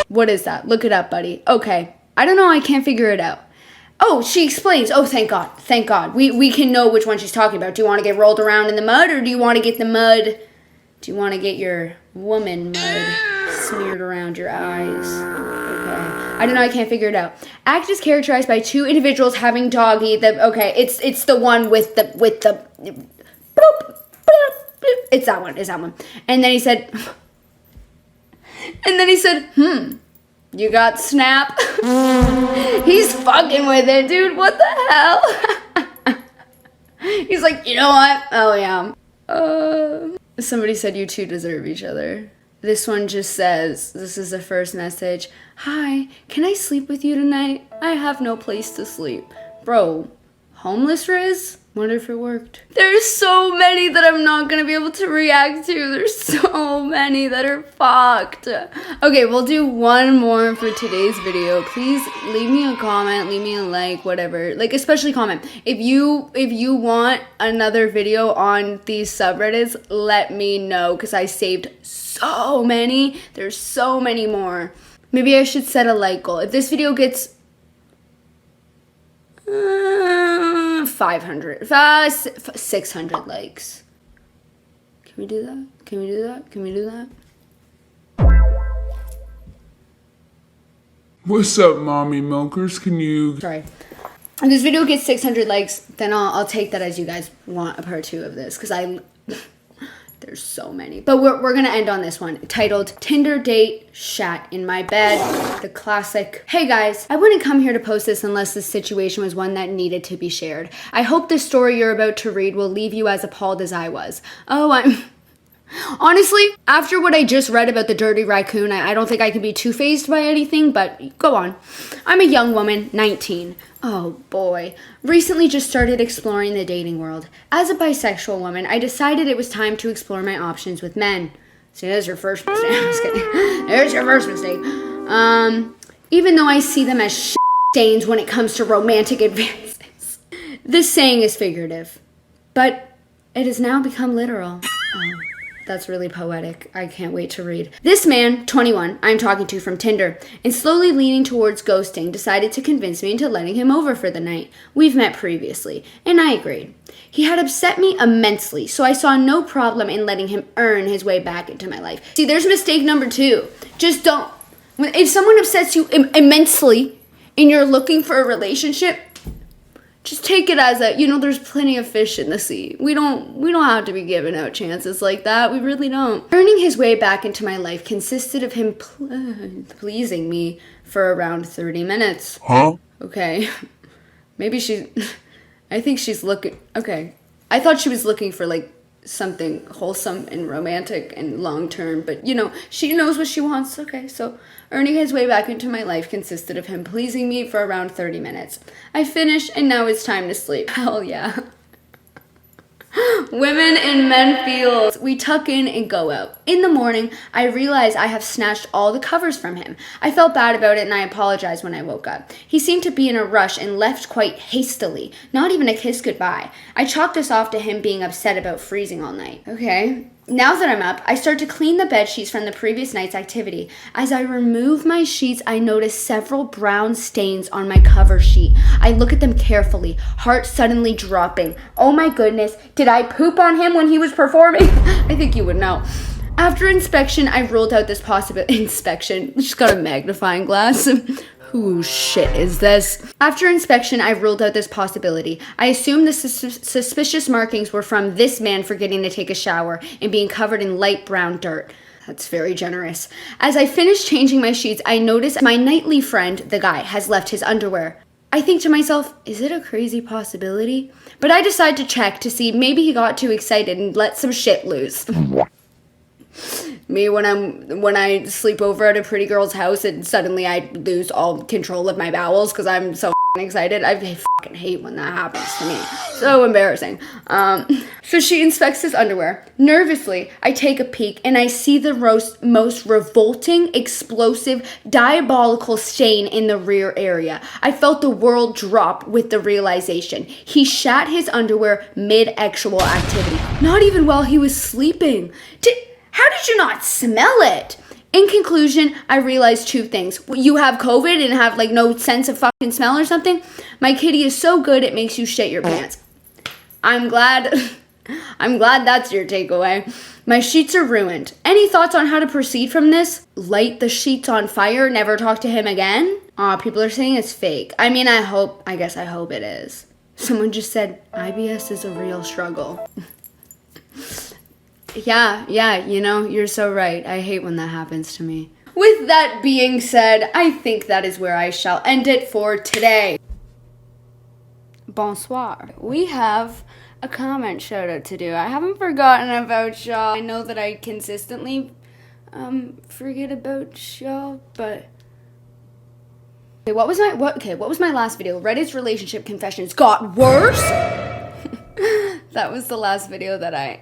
What is that? Look it up, buddy. Okay. I don't know, I can't figure it out. Oh, she explains. Oh, thank God. We can know which one she's talking about. Do you want to get rolled around in the mud, or do you want to get your woman mud smeared around your eyes? Okay. I don't know, I can't figure it out. Act is characterized by two individuals having doggy. It's the one with the bloop, bloop, bloop. It's that one. And then he said, you got snap? He's fucking with it, dude. What the hell? He's like, you know what? Oh, yeah. Somebody said you two deserve each other. This one just says, this is the first message. Hi, can I sleep with you tonight? I have no place to sleep. Bro, homeless Riz? Wonder if it worked. There's so many that I'm not gonna be able to react to. There's so many that are fucked. Okay, we'll do one more for today's video. Please leave me a comment, leave me a like, whatever. Like, especially comment. If you want another video on these subreddits, let me know, because I saved so many. There's so many more. Maybe I should set a like goal. If this video gets 600 likes. Can we do that? What's up, mommy milkers? Sorry. If this video gets 600 likes, then I'll take that as you guys want a part 2 of this, because there's so many. But we're gonna end on this one, titled Tinder Date Shat in My Bed, the classic. Hey guys, I wouldn't come here to post this unless this situation was one that needed to be shared. I hope the story you're about to read will leave you as appalled as I was. Honestly, after what I just read about the dirty raccoon, I don't think I can be too fazed by anything, but go on. I'm a young woman, 19. Oh boy. Recently just started exploring the dating world. As a bisexual woman, I decided it was time to explore my options with men. See, there's your first mistake. I'm just kidding. There's your first mistake. Even though I see them as stains when it comes to romantic advances. This saying is figurative, but it has now become literal. That's really poetic. I can't wait to read. This man, 21, I'm talking to from Tinder, and slowly leaning towards ghosting, decided to convince me into letting him over for the night. We've met previously, and I agreed. He had upset me immensely, so I saw no problem in letting him earn his way back into my life. See, there's mistake number 2. Just don't. If someone upsets you immensely and you're looking for a relationship, just take it as a, there's plenty of fish in the sea. We don't have to be giving out chances like that. We really don't. Earning his way back into my life consisted of him pleasing me for around 30 minutes. Huh? Okay. Maybe I think she's looking, okay. I thought she was looking for like something wholesome and romantic and long-term, but she knows what she wants. Okay, so earning his way back into my life consisted of him pleasing me for around 30 minutes. I finished, and now it's time to sleep. Hell yeah. Women and men feels. We tuck in and go out. In the morning, I realize I have snatched all the covers from him. I felt bad about it and I apologized when I woke up. He seemed to be in a rush and left quite hastily, not even a kiss goodbye. I chalked this off to him being upset about freezing all night. Okay. Now that I'm up, I start to clean the bed sheets from the previous night's activity. As I remove my sheets, I notice several brown stains on my cover sheet. I look at them carefully, heart suddenly dropping. Oh my goodness, did I poop on him when he was performing? I think you would know. After inspection, I ruled out this inspection. She's got a magnifying glass. Whose shit is this? After inspection, I ruled out this possibility. I assumed the suspicious markings were from this man forgetting to take a shower and being covered in light brown dirt. That's very generous. As I finished changing my sheets, I noticed my nightly friend, the guy, has left his underwear. I think to myself, is it a crazy possibility? But I decide to check to see maybe he got too excited and let some shit loose. Me when I sleep over at a pretty girl's house and suddenly I lose all control of my bowels because I'm so excited. I fucking hate when that happens to me. So embarrassing. So she inspects his underwear. Nervously, I take a peek and I see the most revolting, explosive, diabolical stain in the rear area. I felt the world drop with the realization. He shat his underwear mid-actual activity. Not even while he was sleeping. How did you not smell it? In conclusion, I realized 2 things. You have COVID and have like no sense of fucking smell or something. My kitty is so good it makes you shit your pants. I'm glad that's your takeaway. My sheets are ruined. Any thoughts on how to proceed from this? Light the sheets on fire, never talk to him again? People are saying it's fake. I mean, I guess I hope it is. Someone just said, IBS is a real struggle. Yeah, you're so right. I hate when that happens to me. With that being said, I think that is where I shall end it for today. Bonsoir. We have a comment shout out to do. I haven't forgotten about y'all. I know that I consistently forget about y'all, but what was my last video? Reddit's relationship confessions got worse. That was the last video that I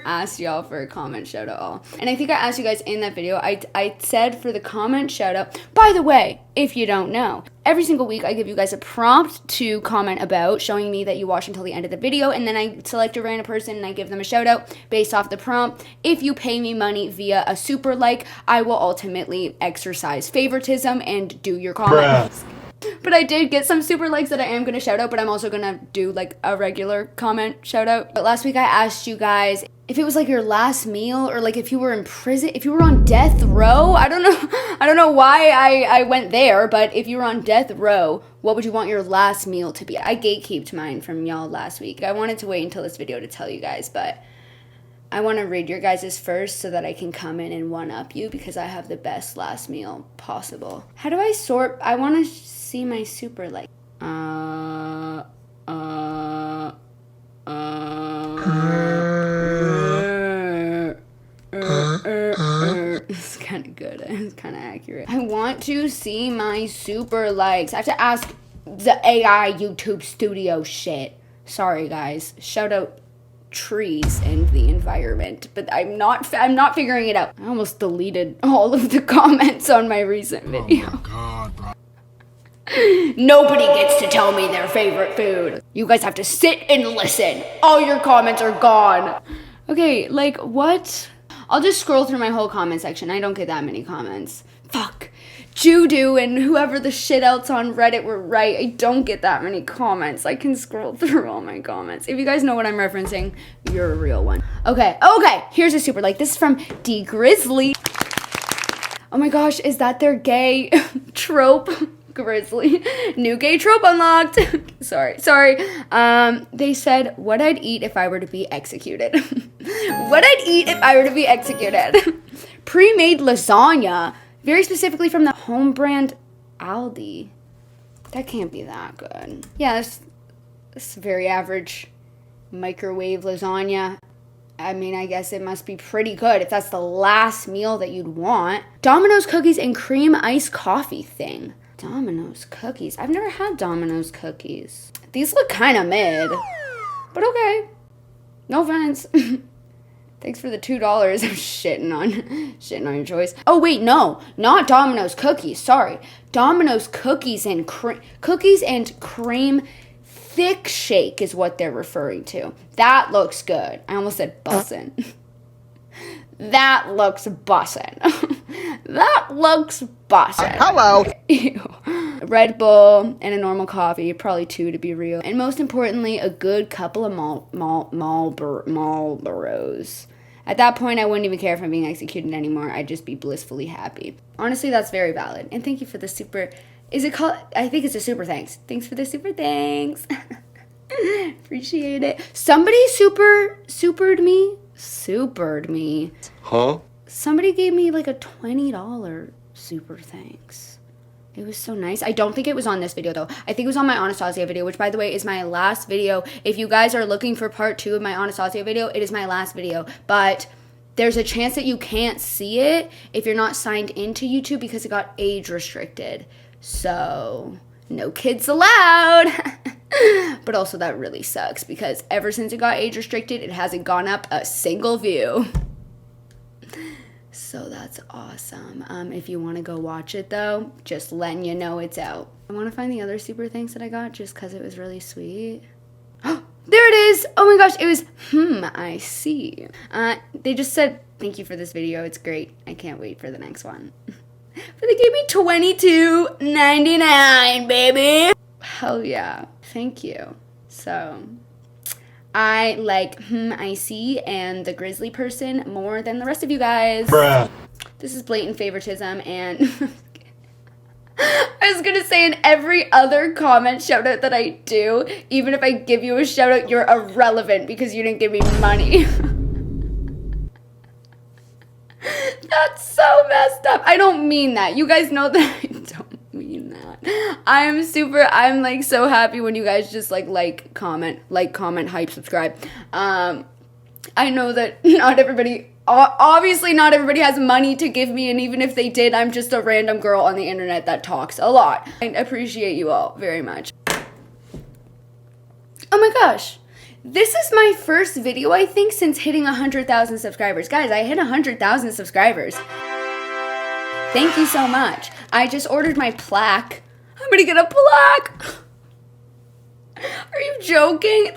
asked y'all for a comment shout out all. And I think I asked you guys in that video, I said for the comment shout out, by the way, if you don't know, every single week I give you guys a prompt to comment about, showing me that you watched until the end of the video, and then I select a random person and I give them a shout out based off the prompt. If you pay me money via a super like, I will ultimately exercise favoritism and do your comments. But I did get some super likes that I am going to shout out, but I'm also going to do like a regular comment shout out. But last week I asked you guys if it was like your last meal or like if you were in prison, if you were on death row. I don't know why I went there, but if you were on death row, what would you want your last meal to be? I gatekeeped mine from y'all last week. I wanted to wait until this video to tell you guys, but I want to read your guys' first so that I can come in and one-up you because I have the best last meal possible. How do I sort? I want to see my super like. It's kind of good. It's kind of accurate. I want to see my super likes. I have to ask the AI YouTube studio shit. Sorry, guys. Shout out trees and the environment, but I'm not figuring it out. I almost deleted all of the comments on my recent video. Oh my god, bro. Nobody gets to tell me their favorite food. You guys have to sit and listen. All your comments are gone. Okay, like what? I'll just scroll through my whole comment section. I don't get that many comments. Fuck. Judo and whoever the shit else on Reddit were right. I don't get that many comments. I can scroll through all my comments. If you guys know what I'm referencing, you're a real one. Okay, here's a super like. This is from D Grizzly. Oh my gosh, is that their gay trope? Grizzly. New gay trope unlocked. Sorry. They said, what I'd eat if I were to be executed. What I'd eat if I were to be executed. Pre-made lasagna. Very specifically from the home brand Aldi. That can't be that good. Yeah, this very average microwave lasagna. I mean, I guess it must be pretty good if that's the last meal that you'd want. Domino's cookies and cream iced coffee thing. Domino's cookies. I've never had Domino's cookies. These look kind of mid, but okay. No offense. Thanks for the $2. I'm shitting on your choice. Oh wait, no, not Domino's cookies. Sorry, Domino's cookies and cream thick shake is what they're referring to. That looks good. I almost said bussin'. That looks bussin'. That looks bussin'. Hello. Ew. Red Bull and a normal coffee, probably 2 to be real. And most importantly, a good couple of Marlboros. At that point, I wouldn't even care if I'm being executed anymore. I'd just be blissfully happy. Honestly, that's very valid. And thank you for the super... Is it called... I think it's a super thanks. Thanks for the super thanks. Appreciate it. Somebody supered me. Huh? Somebody gave me like a $20 super thanks. It was so nice. I don't think it was on this video though. I think it was on my Anastasia video, which by the way is my last video. If you guys are looking for part 2 of my Anastasia video, it is my last video. But there's a chance that you can't see it if you're not signed into YouTube because it got age restricted. So, no kids allowed. But also that really sucks because ever since it got age restricted, it hasn't gone up a single view. So that's awesome. If you want to go watch it though, just letting you know it's out. I want to find the other super thanks that I got just because it was really sweet. There it is. Oh my gosh, it was, I see. They just said, thank you for this video. It's great. I can't wait for the next one. But they gave me $22.99, baby. Hell yeah. Thank you. So, I like I see and the grizzly person more than the rest of you guys. Bruh. This is blatant favoritism and I was gonna say in every other comment shout out that I do, even if I give you a shout out, you're irrelevant because you didn't give me money. That's so messed up. I don't mean that. You guys know that I don't mean that. I'm like so happy when you guys just like, comment, hype, subscribe. I know that not everybody, obviously not everybody has money to give me, and even if they did, I'm just a random girl on the internet that talks a lot. I appreciate you all very much. Oh my gosh. This is my first video, I think, since hitting 100,000 subscribers. Guys, I hit 100,000 subscribers. Thank you so much. I just ordered my plaque. I'm gonna get a plaque. Are you joking?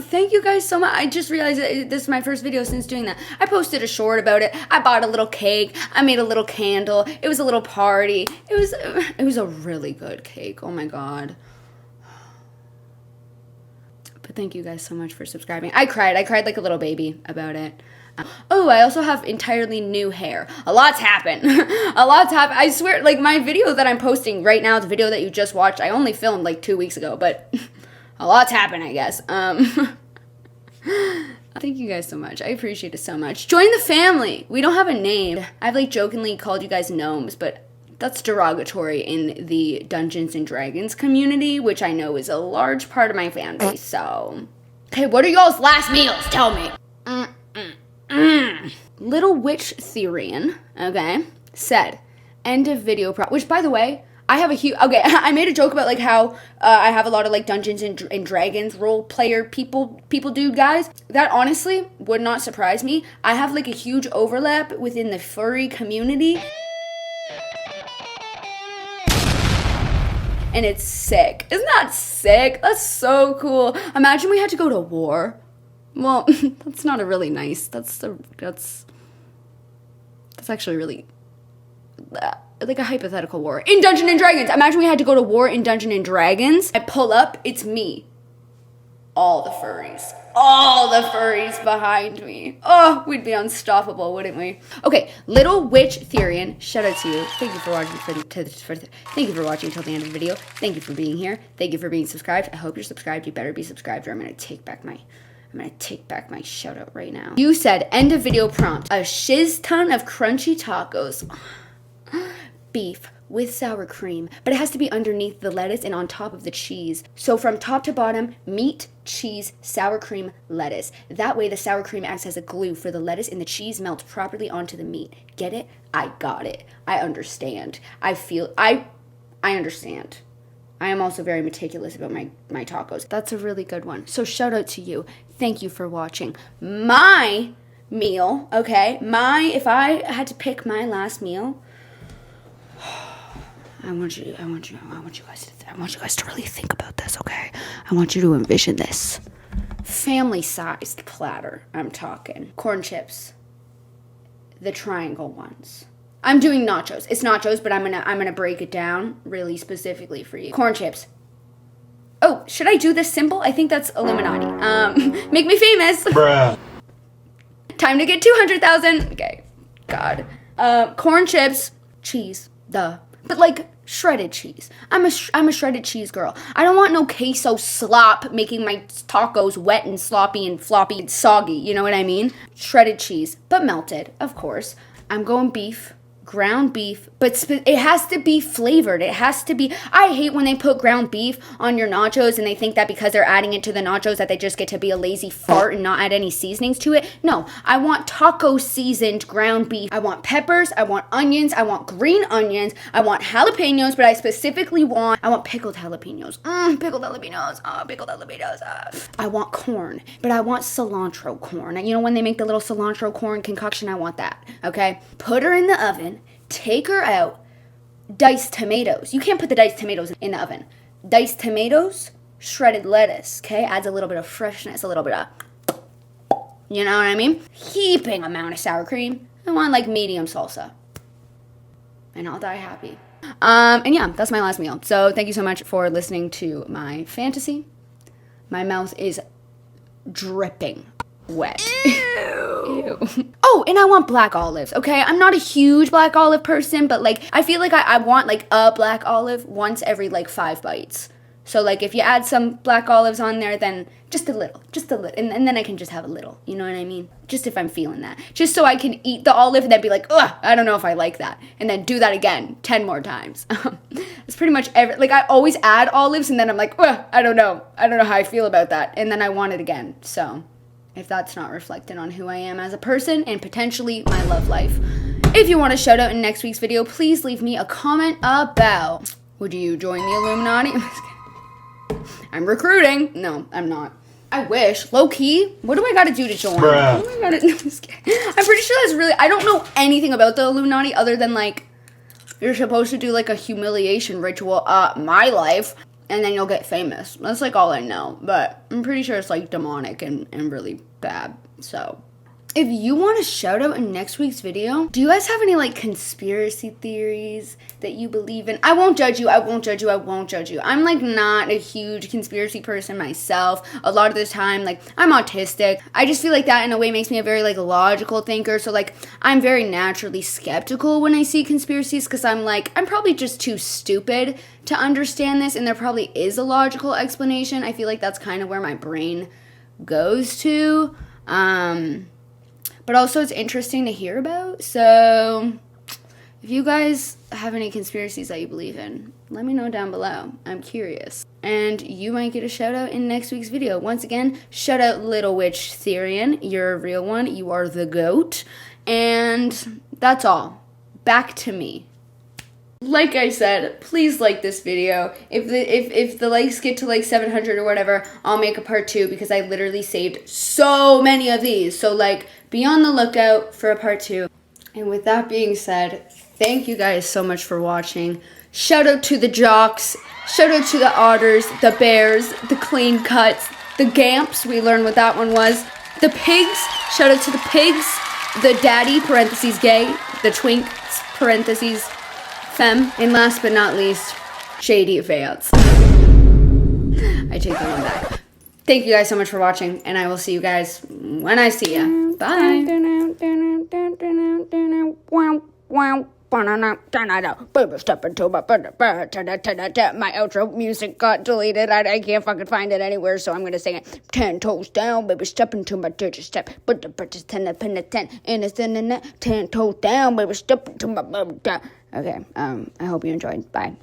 Thank you guys so much. I just realized that this is my first video since doing that. I posted a short about it. I bought a little cake. I made a little candle. It was a little party. It was a really good cake. Oh my God. But thank you guys so much for subscribing. I cried like a little baby about it. Oh, I also have entirely new hair. A lot's happened. I swear, like my video that I'm posting right now, the video that you just watched, I only filmed like 2 weeks ago, but a lot's happened, I guess. Thank you guys so much. I appreciate it so much. Join the family. We don't have a name. I've like jokingly called you guys gnomes, but that's derogatory in the Dungeons and Dragons community, which I know is a large part of my fan base, so. Okay, what are y'all's last meals? Tell me. Little Witch Therian, okay, said, end of video which by the way, I have a huge, okay, I made a joke about like how I have a lot of like Dungeons and Dragons role player people do, guys. That honestly would not surprise me. I have like a huge overlap within the furry community. And it's sick. Isn't that sick? That's so cool. Imagine we had to go to war. Well, that's not a really nice, that's actually really, like a hypothetical war. In Dungeons and Dragons, imagine we had to go to war in Dungeons and Dragons. I pull up, it's me. All the furries behind me. Oh, we'd be unstoppable, wouldn't we? Okay, Little Witch Therian, shout out to you. Thank you for watching. Thank you for watching until the end of the video. Thank you for being here. Thank you for being subscribed. I hope you're subscribed. You better be subscribed, or I'm gonna take back my shout out right now. You said end of video prompt. A shiz ton of crunchy tacos. Beef with sour cream, but it has to be underneath the lettuce and on top of the cheese. So from top to bottom, meat, cheese, sour cream, lettuce. That way the sour cream acts as a glue for the lettuce and the cheese melts properly onto the meat. Get it? I got it. I understand. I understand. I am also very meticulous about my tacos. That's a really good one. So shout out to you. Thank you for watching. My meal, okay? If I had to pick my last meal, I want you guys to really think about this, okay? I want you to envision this. Family-sized platter, I'm talking. Corn chips. The triangle ones. I'm doing nachos. It's nachos, but I'm gonna break it down really specifically for you. Corn chips. Oh, should I do this simple? I think that's Illuminati. Make me famous. Bruh. Time to get 200,000. Okay. God. Corn chips, cheese, duh. But like shredded cheese. I'm a shredded cheese girl. I don't want no queso slop making my tacos wet and sloppy and floppy and soggy. You know what I mean? Shredded cheese, but melted, of course. I'm going beef. Ground beef, but it has to be flavored. It has to be. I hate when they put ground beef on your nachos and they think that because they're adding it to the nachos that they just get to be a lazy fart and not add any seasonings to it. No, I want taco seasoned ground beef. I want peppers, I want onions, I want green onions, I want jalapenos, but I specifically want pickled jalapenos. Pickled jalapenos. Pickled jalapenos. I want corn, but I want cilantro corn. You know when they make the little cilantro corn concoction, I want that, okay? Put her in the oven. Take her out, diced tomatoes. You can't put the diced tomatoes in the oven. Diced tomatoes, shredded lettuce, okay? Adds a little bit of freshness, a little bit of, you know what I mean? Heaping amount of sour cream. I want like medium salsa. And I'll die happy. And yeah, that's my last meal. So thank you so much for listening to my fantasy. My mouth is dripping wet. Ew. Oh, and I want black olives, okay? I'm not a huge black olive person, but like I feel like I want like a black olive once every like 5 bites. So like if you add some black olives on there, then just a little, and then I can just have a little, you know what I mean? Just if I'm feeling that. Just so I can eat the olive and then be like, ugh, I don't know if I like that. And then do that again 10 more times. It's pretty much like I always add olives and then I'm like, ugh, I don't know how I feel about that. And then I want it again, so if that's not reflected on who I am as a person and potentially my love life. If you want a shout out in next week's video, please leave me a comment about, would you join the Illuminati? I'm just kidding. I'm recruiting. No, I'm not. I wish. Low key, what do I gotta do to join? Bruh. What do I gotta, no, I'm just kidding. I'm pretty sure that's really, I don't know anything about the Illuminati other than like, you're supposed to do like a humiliation ritual, my life. And then you'll get famous. That's like all I know. But I'm pretty sure it's like demonic and really bad. So if you want a shout out in next week's video, do you guys have any like conspiracy theories that you believe in? I won't judge you. I'm like not a huge conspiracy person myself. A lot of the time, like I'm autistic. I just feel like that in a way makes me a very like logical thinker. So like I'm very naturally skeptical when I see conspiracies because I'm like, I'm probably just too stupid to understand this and there probably is a logical explanation. I feel like that's kind of where my brain goes to. But also it's interesting to hear about. So if you guys have any conspiracies that you believe in, let me know down below. I'm curious. And you might get a shout out in next week's video. Once again, shout out Little Witch Therian. You're a real one. You are the GOAT. And that's all. Back to me. Like I said, please like this video. If the likes get to like 700 or whatever, I'll make a part 2 because I literally saved so many of these. So like, be on the lookout for a part 2. And with that being said, thank you guys so much for watching. Shout out to the jocks. Shout out to the otters, the bears, the clean cuts, the gamps. We learned what that one was. The pigs, shout out to the pigs, the daddy, parentheses gay, the twink, parentheses femme, and last but not least, shady fans. I take that one back. Thank you guys so much for watching, and I will see you guys when I see ya. Bye. Baby, step into my outro music got deleted. I can't fucking find it anywhere, so I'm gonna sing it. 10 toes down, baby, step into my dirty step. But the purchase 10 up in the 10, and it's in the net. 10 toes down, baby, step into my. Okay, I hope you enjoyed. Bye.